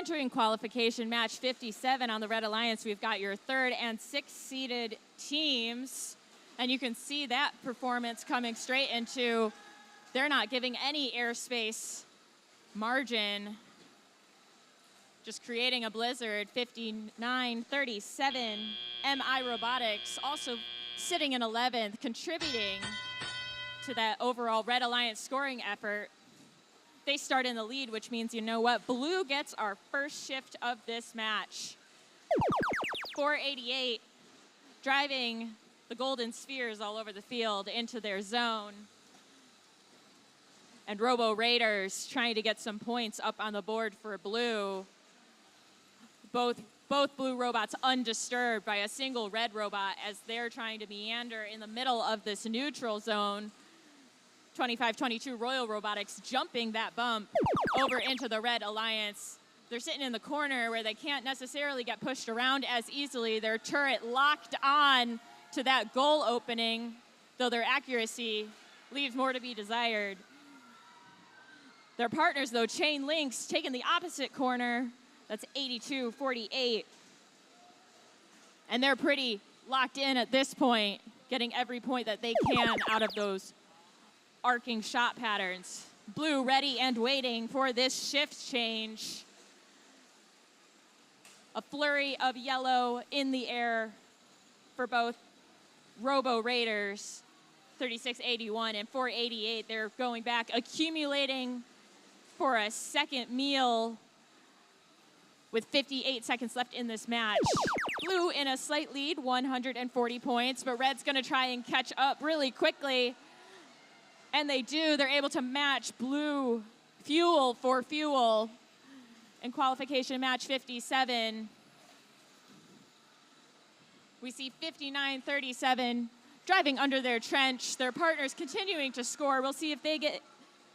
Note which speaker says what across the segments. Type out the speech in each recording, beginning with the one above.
Speaker 1: Entering qualification match 57 on the Red Alliance, we've got your 3rd and 6th seeded teams. And you can see that performance coming straight into, they're not giving any airspace margin, just creating a blizzard. 59-37. MI Robotics also sitting in 11th, contributing to that overall Red Alliance scoring effort. They start in the lead, which means, you know what? Blue gets our first shift of this match. 488, driving the golden spheres all over the field into their zone. And Robo Raiders trying to get some points up on the board for blue. Both blue robots undisturbed by a single red robot as they're trying to meander in the middle of this neutral zone. 25-22 Royal Robotics jumping that bump over into the Red Alliance. They're sitting in the corner where they can't necessarily get pushed around as easily. Their turret locked on to that goal opening, though their accuracy leaves more to be desired. Their partners, though, Chain Links, taking the opposite corner. That's 82-48. And they're pretty locked in at this point, getting every point that they can out of those arcing shot patterns. Blue ready and waiting for this shift change. A flurry of yellow in the air for both Robo Raiders, 36-81 and 488. They're going back, accumulating for a second meal with 58 seconds left in this match. Blue in a slight lead, 140 points, but Red's gonna try and catch up really quickly. And they do. They're able to match blue fuel for fuel in qualification match 57. We see 59-37 driving under their trench. Their partners continuing to score. We'll see if they get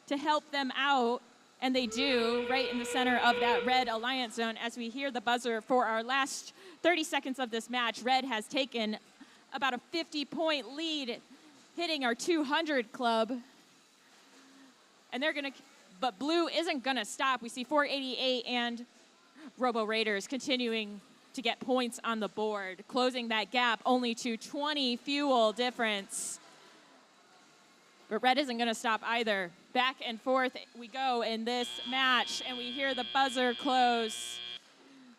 Speaker 1: to help them out. And they do, right in the center of that Red Alliance zone. As we hear the buzzer for our last 30 seconds of this match, Red has taken about a 50-point lead, hitting our 200 club. And but blue isn't gonna stop. We see 488 and Robo Raiders continuing to get points on the board, closing that gap only to 20 fuel difference. But Red isn't gonna stop either. Back and forth we go in this match, and we hear the buzzer close.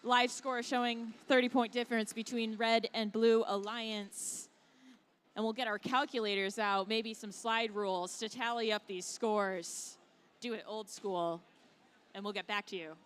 Speaker 1: Live score showing 30-point difference between Red and Blue Alliance. And we'll get our calculators out, maybe some slide rules to tally up these scores. Do it old school, and we'll get back to you.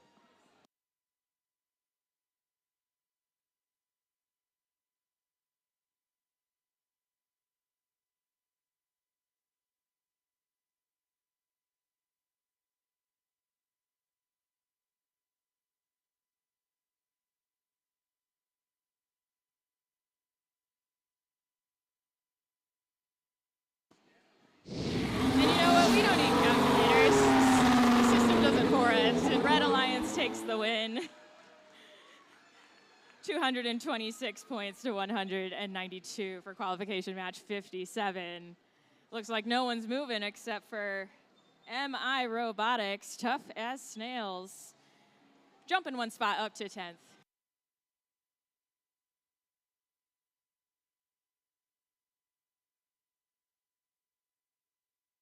Speaker 1: Takes the win. 226 points to 192 for qualification match 57. Looks like no one's moving except for MI Robotics, tough as snails. Jumping one spot up to 10th.